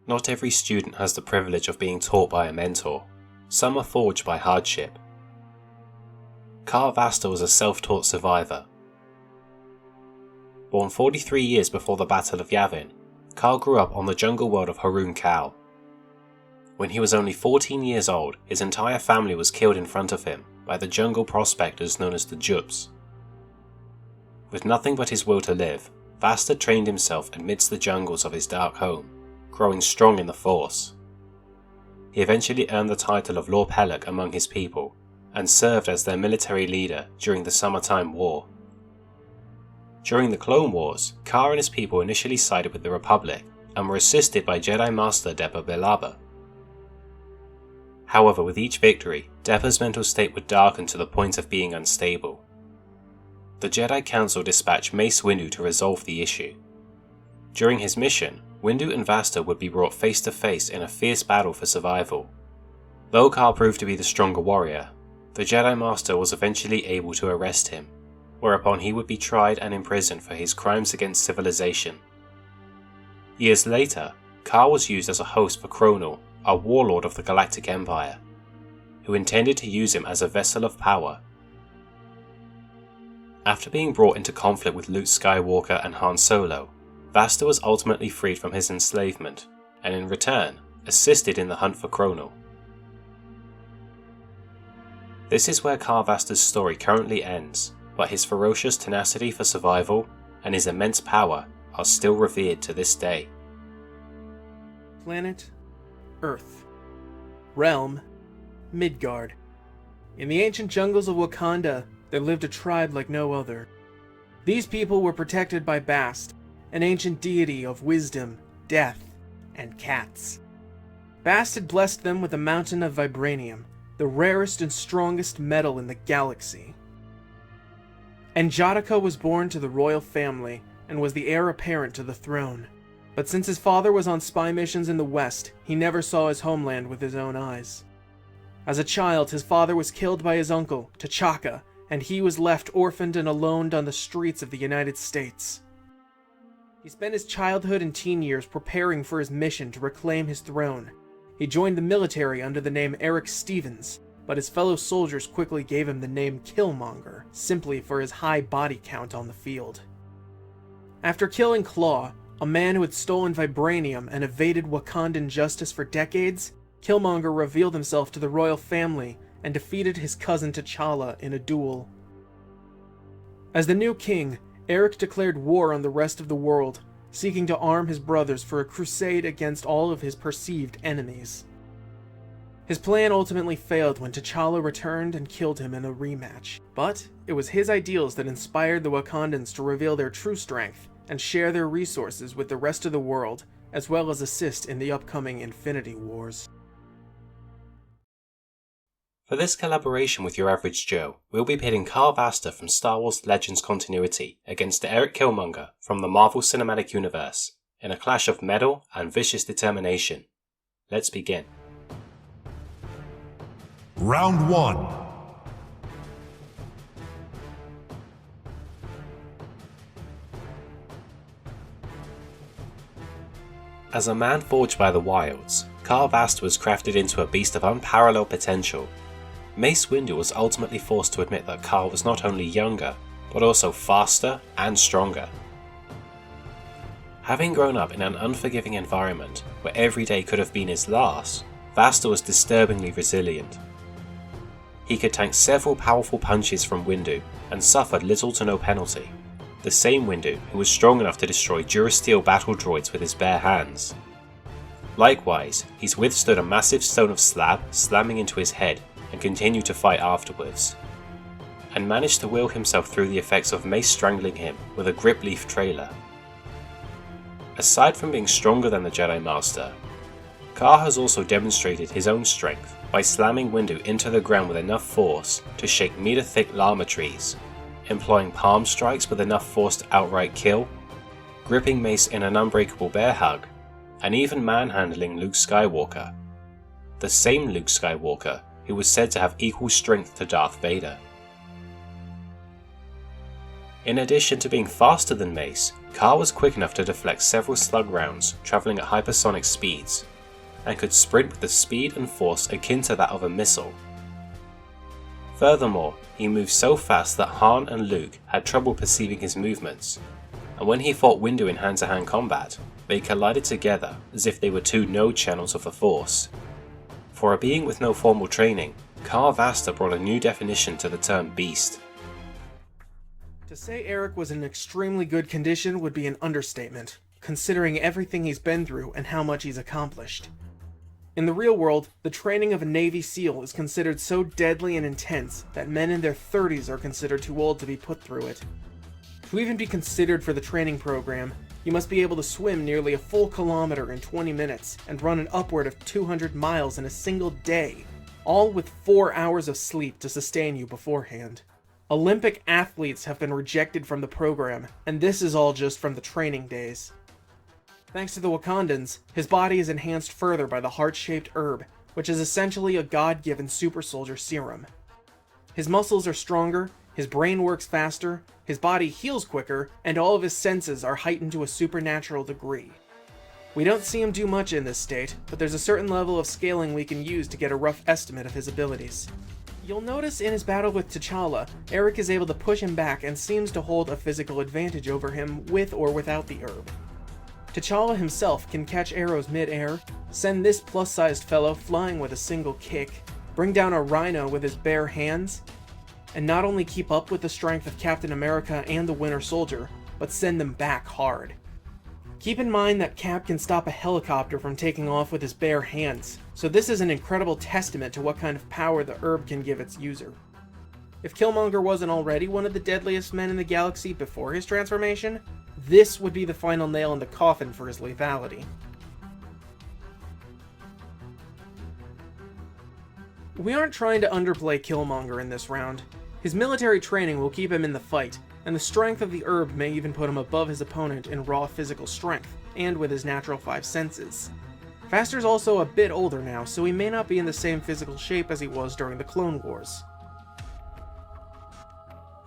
Not every student has the privilege of being taught by a mentor. Some are forged by hardship. Karl Vastor was a self-taught survivor. Born 43 years before the Battle of Yavin, Karl grew up on the jungle world of Harun Kal. When he was only 14 years old, his entire family was killed in front of him by the jungle prospectors known as the Jups. With nothing but his will to live, Vastor trained himself amidst the jungles of his dark home, growing strong in the Force. He eventually earned the title of Lord Peleg among his people, and served as their military leader during the Summertime War. During the Clone Wars, Karl and his people initially sided with the Republic, and were assisted by Jedi Master Depa Billaba. However, with each victory, Depa's mental state would darken to the point of being unstable. The Jedi Council dispatched Mace Windu to resolve the issue. During his mission, Windu and Vastor would be brought face to face in a fierce battle for survival. Though Karl proved to be the stronger warrior, the Jedi Master was eventually able to arrest him, whereupon he would be tried and imprisoned for his crimes against civilization. Years later, Karl was used as a host for Kronel, a warlord of the Galactic Empire, who intended to use him as a vessel of power. After being brought into conflict with Luke Skywalker and Han Solo, Vastor was ultimately freed from his enslavement, and in return, assisted in the hunt for Kronel. This is where Karl Vastor's story currently ends, but his ferocious tenacity for survival and his immense power are still revered to this day. Planet Earth. Realm Midgard. In the ancient jungles of Wakanda, there lived a tribe like no other. These people were protected by Bast, an ancient deity of wisdom, death, and cats. Bast had blessed them with a mountain of vibranium, the rarest and strongest metal in the galaxy. Angelica was born to the royal family and was the heir apparent to the throne. But since his father was on spy missions in the West, he never saw his homeland with his own eyes. As a child, his father was killed by his uncle, T'Chaka, and he was left orphaned and alone on the streets of the United States. He spent his childhood and teen years preparing for his mission to reclaim his throne. He joined the military under the name Erik Stevens, but his fellow soldiers quickly gave him the name Killmonger, simply for his high body count on the field. After killing Claw, a man who had stolen vibranium and evaded Wakandan justice for decades, Killmonger revealed himself to the royal family and defeated his cousin T'Challa in a duel. As the new king, Erik declared war on the rest of the world, seeking to arm his brothers for a crusade against all of his perceived enemies. His plan ultimately failed when T'Challa returned and killed him in a rematch, but it was his ideals that inspired the Wakandans to reveal their true strength and share their resources with the rest of the world, as well as assist in the upcoming Infinity Wars. For this collaboration with Your Average Joe, we'll be pitting Karl Vastor from Star Wars Legends continuity against Erik Killmonger from the Marvel Cinematic Universe, in a clash of mettle and vicious determination. Let's begin. Round 1. As a man forged by the wilds, Karl Vastor was crafted into a beast of unparalleled potential. Mace Windu was ultimately forced to admit that Karl was not only younger, but also faster and stronger. Having grown up in an unforgiving environment where every day could have been his last, Vastor was disturbingly resilient. He could tank several powerful punches from Windu and suffered little to no penalty. The same Windu who was strong enough to destroy Durasteel battle droids with his bare hands. Likewise, he's withstood a massive stone of slab slamming into his head and continued to fight afterwards, and managed to will himself through the effects of Mace strangling him with a grip leaf trailer. Aside from being stronger than the Jedi Master, Karl has also demonstrated his own strength by slamming Windu into the ground with enough force to shake meter-thick llama trees, employing palm strikes with enough force to outright kill, gripping Mace in an unbreakable bear hug, and even manhandling Luke Skywalker. The same Luke Skywalker who was said to have equal strength to Darth Vader. In addition to being faster than Mace, Carl was quick enough to deflect several slug rounds travelling at hypersonic speeds, and could sprint with the speed and force akin to that of a missile. Furthermore, he moved so fast that Han and Luke had trouble perceiving his movements, and when he fought Windu in hand-to-hand combat, they collided together as if they were two node channels of the Force. For a being with no formal training, Carl Vastor brought a new definition to the term beast. To say Erik was in extremely good condition would be an understatement, considering everything he's been through and how much he's accomplished. In the real world, the training of a Navy SEAL is considered so deadly and intense that men in their 30s are considered too old to be put through it. To even be considered for the training program, you must be able to swim nearly a full kilometer in 20 minutes and run an upward of 200 miles in a single day, all with 4 hours of sleep to sustain you beforehand. Olympic athletes have been rejected from the program, and this is all just from the training days. Thanks to the Wakandans, his body is enhanced further by the heart-shaped herb, which is essentially a god-given super soldier serum. His muscles are stronger, his brain works faster, his body heals quicker, and all of his senses are heightened to a supernatural degree. We don't see him do much in this state, but there's a certain level of scaling we can use to get a rough estimate of his abilities. You'll notice in his battle with T'Challa, Erik is able to push him back and seems to hold a physical advantage over him with or without the herb. T'Challa himself can catch arrows mid-air, send this plus-sized fellow flying with a single kick, bring down a rhino with his bare hands, and not only keep up with the strength of Captain America and the Winter Soldier, but send them back hard. Keep in mind that Cap can stop a helicopter from taking off with his bare hands, so this is an incredible testament to what kind of power the herb can give its user. If Killmonger wasn't already one of the deadliest men in the galaxy before his transformation, this would be the final nail in the coffin for his lethality. We aren't trying to underplay Killmonger in this round. His military training will keep him in the fight, and the strength of the herb may even put him above his opponent in raw physical strength, and with his natural 5 senses. Vastor's also a bit older now, so he may not be in the same physical shape as he was during the Clone Wars.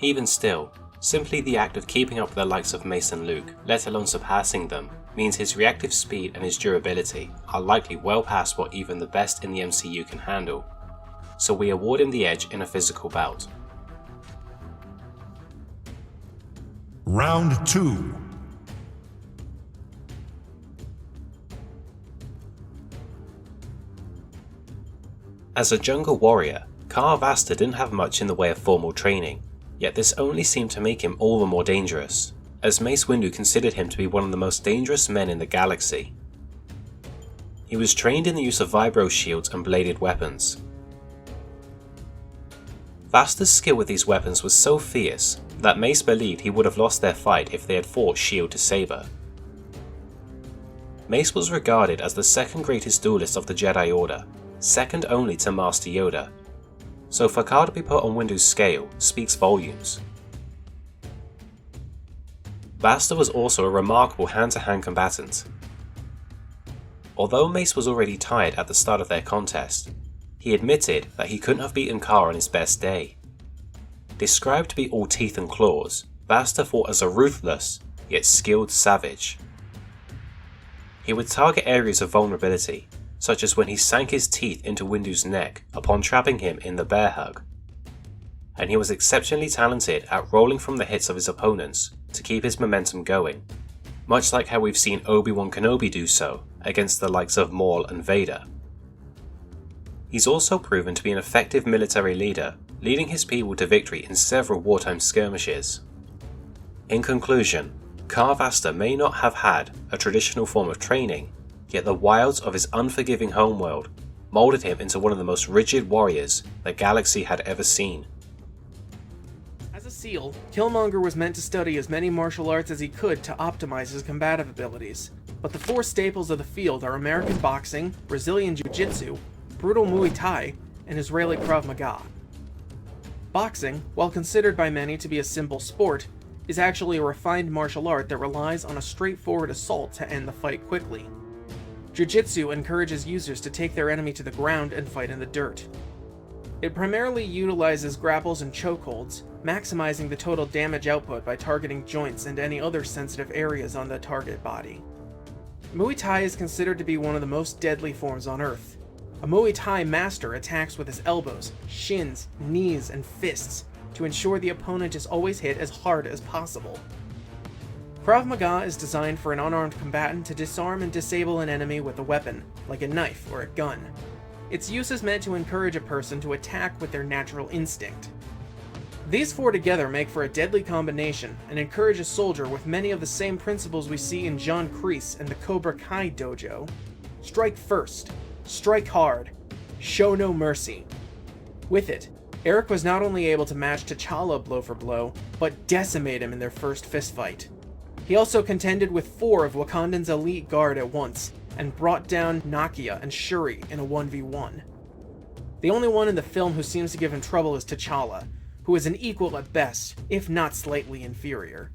Even still, simply the act of keeping up with the likes of Mace and Luke, let alone surpassing them, means his reactive speed and his durability are likely well past what even the best in the MCU can handle, so we award him the edge in a physical bout. Round 2. As a jungle warrior, Carl Vastor didn't have much in the way of formal training, yet this only seemed to make him all the more dangerous, as Mace Windu considered him to be one of the most dangerous men in the galaxy. He was trained in the use of vibro shields and bladed weapons. Vastor's skill with these weapons was so fierce that Mace believed he would have lost their fight if they had fought shield to saber. Mace was regarded as the second greatest duelist of the Jedi Order, second only to Master Yoda, so for Carl to be put on Windu's scale speaks volumes. Vastor was also a remarkable hand-to-hand combatant. Although Mace was already tired at the start of their contest, he admitted that he couldn't have beaten Carl on his best day. Described to be all teeth and claws, Vastor fought as a ruthless, yet skilled savage. He would target areas of vulnerability, such as when he sank his teeth into Windu's neck upon trapping him in the bear hug. And he was exceptionally talented at rolling from the hits of his opponents to keep his momentum going, much like how we've seen Obi-Wan Kenobi do so against the likes of Maul and Vader. He's also proven to be an effective military leader, leading his people to victory in several wartime skirmishes. In conclusion, Carl Vastor may not have had a traditional form of training, yet the wilds of his unforgiving homeworld moulded him into one of the most rigid warriors the galaxy had ever seen. As a SEAL, Killmonger was meant to study as many martial arts as he could to optimize his combative abilities, but the 4 staples of the field are American boxing, Brazilian jiu-jitsu, brutal Muay Thai, and Israeli Krav Maga. Boxing, while considered by many to be a simple sport, is actually a refined martial art that relies on a straightforward assault to end the fight quickly. Jiu-jitsu encourages users to take their enemy to the ground and fight in the dirt. It primarily utilizes grapples and chokeholds, maximizing the total damage output by targeting joints and any other sensitive areas on the target body. Muay Thai is considered to be one of the most deadly forms on Earth. A Muay Thai master attacks with his elbows, shins, knees, and fists to ensure the opponent is always hit as hard as possible. Krav Maga is designed for an unarmed combatant to disarm and disable an enemy with a weapon, like a knife or a gun. Its use is meant to encourage a person to attack with their natural instinct. These four together make for a deadly combination and encourage a soldier with many of the same principles we see in John Kreese and the Cobra Kai dojo. Strike first, strike hard, show no mercy. With it, Erik was not only able to match T'Challa blow for blow, but decimate him in their first fistfight. He also contended with 4 of Wakandan's elite guard at once, and brought down Nakia and Shuri in a 1v1. The only one in the film who seems to give him trouble is T'Challa, who is an equal at best, if not slightly inferior.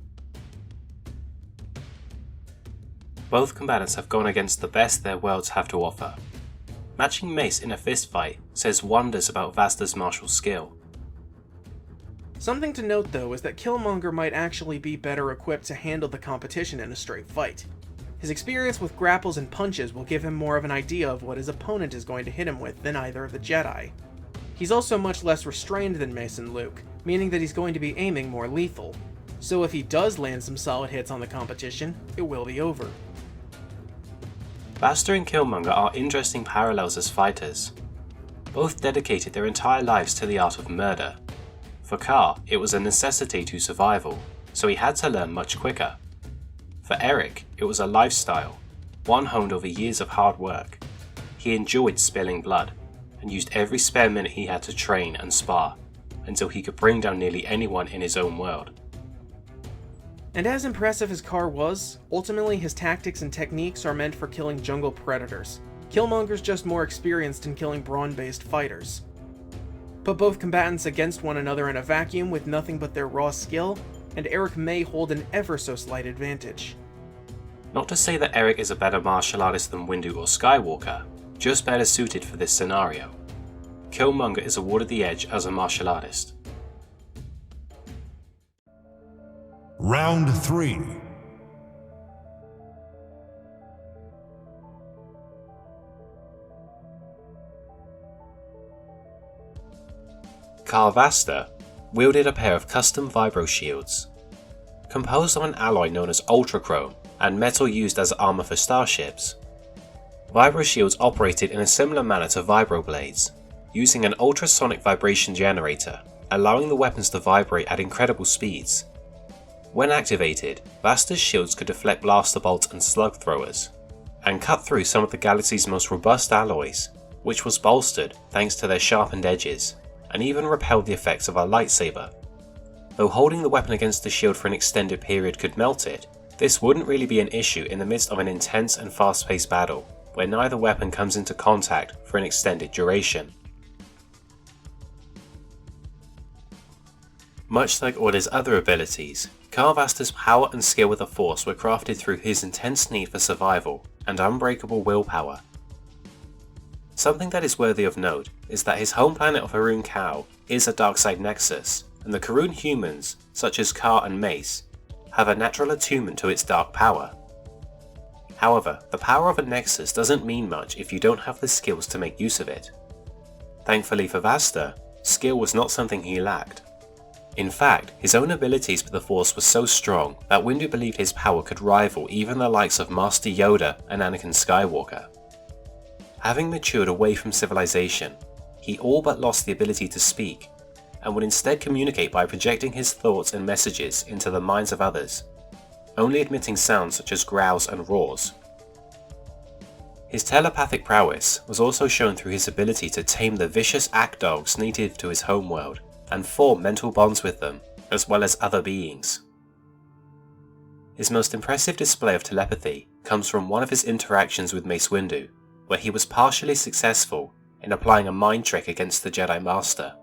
Both combatants have gone against the best their worlds have to offer. Matching Mace in a fistfight says wonders about Vastor's martial skill. Something to note though is that Killmonger might actually be better equipped to handle the competition in a straight fight. His experience with grapples and punches will give him more of an idea of what his opponent is going to hit him with than either of the Jedi. He's also much less restrained than Mace and Luke, meaning that he's going to be aiming more lethal. So if he does land some solid hits on the competition, it will be over. Vastor and Killmonger are interesting parallels as fighters. Both dedicated their entire lives to the art of murder. For Kar, it was a necessity to survival, so he had to learn much quicker. For Erik, it was a lifestyle, one honed over years of hard work. He enjoyed spilling blood, and used every spare minute he had to train and spar, until he could bring down nearly anyone in his own world. And as impressive as Kar was, ultimately his tactics and techniques are meant for killing jungle predators. Killmonger's just more experienced in killing brawn-based fighters. Put both combatants against one another in a vacuum with nothing but their raw skill, and Erik may hold an ever so slight advantage. Not to say that Erik is a better martial artist than Windu or Skywalker, just better suited for this scenario. Killmonger is awarded the edge as a martial artist. Round 3. Vastor wielded a pair of custom vibro shields. Composed of an alloy known as ultrachrome and metal used as armor for starships, vibro shields operated in a similar manner to vibro blades, using an ultrasonic vibration generator, allowing the weapons to vibrate at incredible speeds. When activated, Vastor's shields could deflect blaster bolts and slug throwers, and cut through some of the galaxy's most robust alloys, which was bolstered thanks to their sharpened edges, and even repelled the effects of a lightsaber. Though holding the weapon against the shield for an extended period could melt it, this wouldn't really be an issue in the midst of an intense and fast-paced battle, where neither weapon comes into contact for an extended duration. Much like all his other abilities, Vastor's power and skill with the Force were crafted through his intense need for survival and unbreakable willpower. Something that is worthy of note is that his home planet of Harun Kal is a dark-side nexus, and the Karun humans, such as Kar and Mace, have a natural attunement to its dark power. However, the power of a nexus doesn't mean much if you don't have the skills to make use of it. Thankfully for Vastor, skill was not something he lacked. In fact, his own abilities with the Force were so strong that Windu believed his power could rival even the likes of Master Yoda and Anakin Skywalker. Having matured away from civilization, he all but lost the ability to speak, and would instead communicate by projecting his thoughts and messages into the minds of others, only emitting sounds such as growls and roars. His telepathic prowess was also shown through his ability to tame the vicious act dogs native to his homeworld, and form mental bonds with them, as well as other beings. His most impressive display of telepathy comes from one of his interactions with Mace Windu, where he was partially successful in applying a mind trick against the Jedi Master.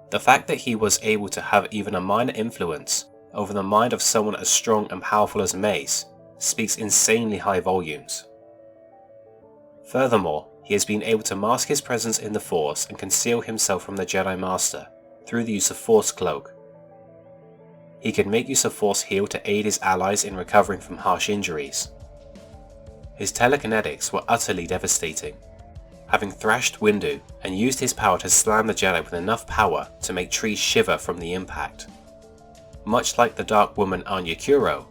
The fact that he was able to have even a minor influence over the mind of someone as strong and powerful as Mace speaks insanely high volumes. Furthermore, he has been able to mask his presence in the Force and conceal himself from the Jedi Master through the use of Force Cloak. He can make use of Force Heal to aid his allies in recovering from harsh injuries. His telekinetics were utterly devastating, having thrashed Windu and used his power to slam the Jedi with enough power to make trees shiver from the impact. Much like the Dark Woman Anya Kuro,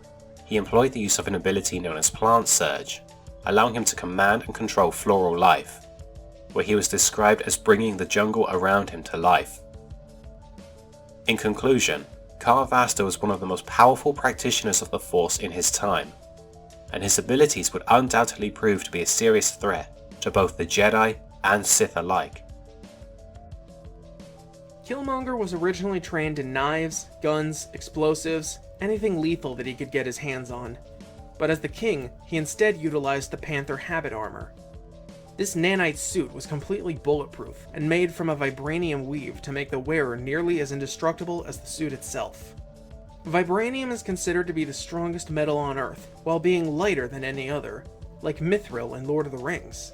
he employed the use of an ability known as Plant Surge, allowing him to command and control floral life, where he was described as bringing the jungle around him to life. In conclusion, Car Vastor was one of the most powerful practitioners of the Force in his time, and his abilities would undoubtedly prove to be a serious threat to both the Jedi and Sith alike. Killmonger was originally trained in knives, guns, explosives, anything lethal that he could get his hands on. But as the king, he instead utilized the Panther habit armor. This nanite suit was completely bulletproof and made from a vibranium weave to make the wearer nearly as indestructible as the suit itself. Vibranium is considered to be the strongest metal on Earth, while being lighter than any other, like Mithril in Lord of the Rings.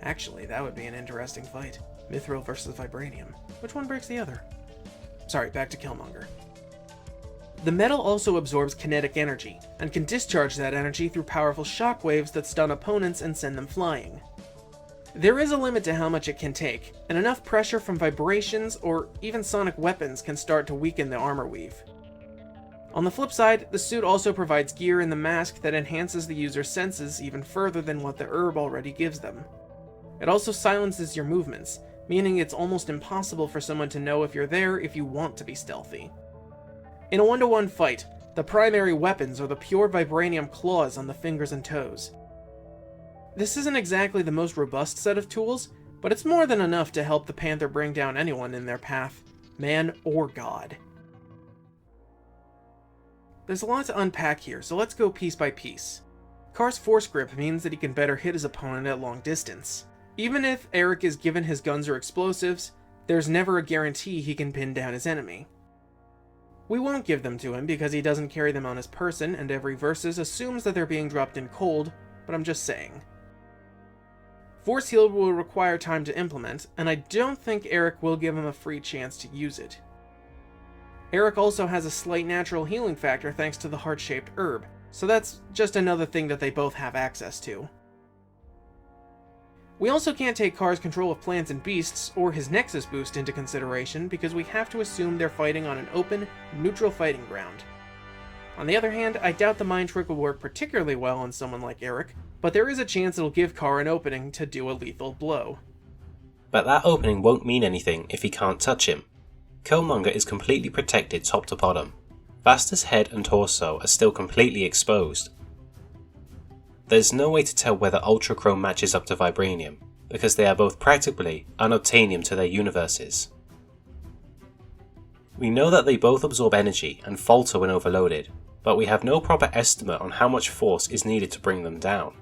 Actually, that would be an interesting fight. Mithril versus Vibranium. Which one breaks the other? Sorry, back to Killmonger. The metal also absorbs kinetic energy, and can discharge that energy through powerful shockwaves that stun opponents and send them flying. There is a limit to how much it can take, and enough pressure from vibrations or even sonic weapons can start to weaken the armor weave. On the flip side, the suit also provides gear in the mask that enhances the user's senses even further than what the herb already gives them. It also silences your movements, meaning it's almost impossible for someone to know if you're there if you want to be stealthy. In a 1-to-1 fight, the primary weapons are the pure vibranium claws on the fingers and toes. This isn't exactly the most robust set of tools, but it's more than enough to help the Panther bring down anyone in their path, man or god. There's a lot to unpack here, so let's go piece by piece. Car's force grip means that he can better hit his opponent at long distance. Even if Erik is given his guns or explosives, there's never a guarantee he can pin down his enemy. We won't give them to him because he doesn't carry them on his person, and every versus assumes that they're being dropped in cold, but I'm just saying. Force Heal will require time to implement, and I don't think Erik will give him a free chance to use it. Erik also has a slight natural healing factor thanks to the heart-shaped herb, so that's just another thing that they both have access to. We also can't take Car's control of plants and beasts or his Nexus boost into consideration because we have to assume they're fighting on an open, neutral fighting ground. On the other hand, I doubt the mind trick will work particularly well on someone like Erik, but there is a chance it'll give Car an opening to do a lethal blow. But that opening won't mean anything if he can't touch him. Killmonger is completely protected top to bottom. Vastor's head and torso are still completely exposed. There's no way to tell whether Ultra Chrome matches up to Vibranium, because they are both practically unobtainium to their universes. We know that they both absorb energy and falter when overloaded, but we have no proper estimate on how much force is needed to bring them down.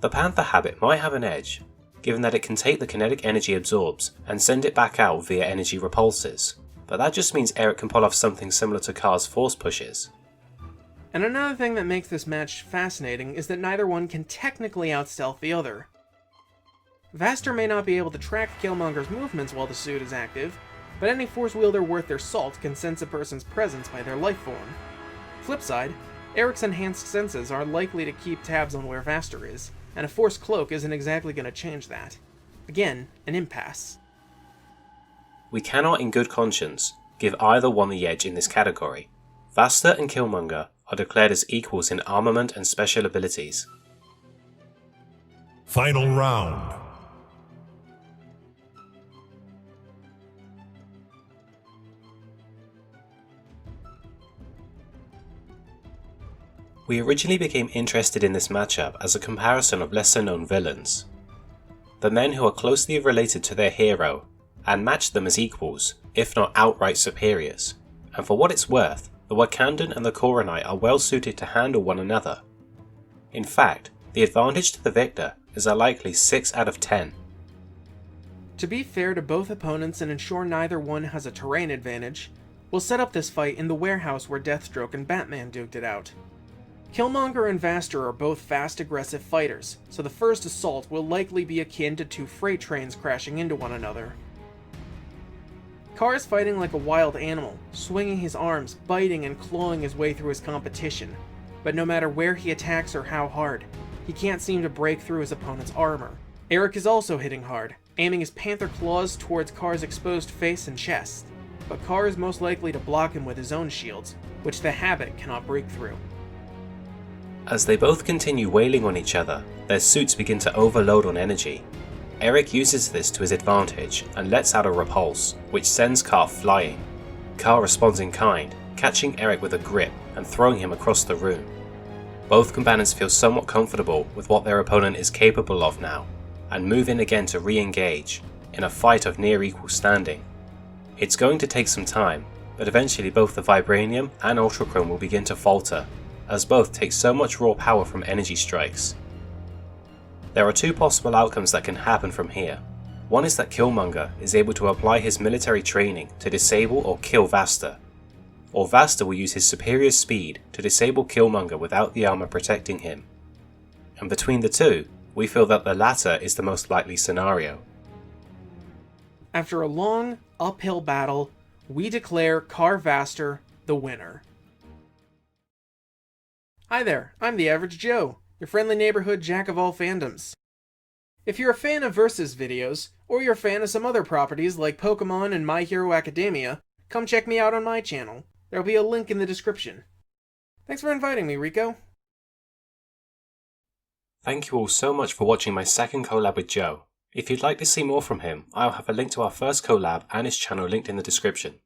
The Panther habit might have an edge, given that it can take the kinetic energy absorbs and send it back out via energy repulses, but that just means Erik can pull off something similar to Car's force pushes. And another thing that makes this match fascinating is that neither one can technically outstealth the other. Vastor may not be able to track Killmonger's movements while the suit is active, but any force wielder worth their salt can sense a person's presence by their life form. Flip side, Erik's enhanced senses are likely to keep tabs on where Vastor is, and a force cloak isn't exactly going to change that. Again, an impasse. We cannot in good conscience give either one the edge in this category. Vastor and Killmonger are declared as equals in armament and special abilities. Final round. We originally became interested in this matchup as a comparison of lesser known villains. The men who are closely related to their hero, and matched them as equals, if not outright superiors. And for what it's worth, the Wakandan and the Koronite are well suited to handle one another. In fact, the advantage to the victor is a likely 6 out of 10. To be fair to both opponents and ensure neither one has a terrain advantage, we'll set up this fight in the warehouse where Deathstroke and Batman duked it out. Killmonger and Vastor are both fast, aggressive fighters, so the first assault will likely be akin to two freight trains crashing into one another. Carr is fighting like a wild animal, swinging his arms, biting and clawing his way through his competition, but no matter where he attacks or how hard, he can't seem to break through his opponent's armor. Erik is also hitting hard, aiming his panther claws towards Carr's exposed face and chest, but Carr is most likely to block him with his own shields, which the Habit cannot break through. As they both continue wailing on each other, their suits begin to overload on energy. Erik uses this to his advantage and lets out a repulse, which sends Carr flying. Carr responds in kind, catching Erik with a grip and throwing him across the room. Both combatants feel somewhat comfortable with what their opponent is capable of now, and move in again to re-engage, in a fight of near equal standing. It's going to take some time, but eventually both the Vibranium and Ultrachrome will begin to falter, as both take so much raw power from energy strikes. There are two possible outcomes that can happen from here. One is that Killmonger is able to apply his military training to disable or kill Vastor, or Vastor will use his superior speed to disable Killmonger without the armor protecting him. And between the two, we feel that the latter is the most likely scenario. After a long, uphill battle, we declare Carr Vastor the winner. Hi there, I'm the Average Joe, your friendly neighborhood jack of all fandoms. If you're a fan of Versus videos, or you're a fan of some other properties like Pokemon and My Hero Academia, come check me out on my channel. There'll be a link in the description. Thanks for inviting me, Rico. Thank you all so much for watching my second collab with Joe. If you'd like to see more from him, I'll have a link to our first collab and his channel linked in the description.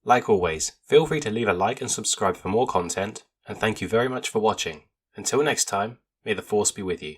Like always, feel free to leave a like and subscribe for more content, and thank you very much for watching. Until next time, may the Force be with you.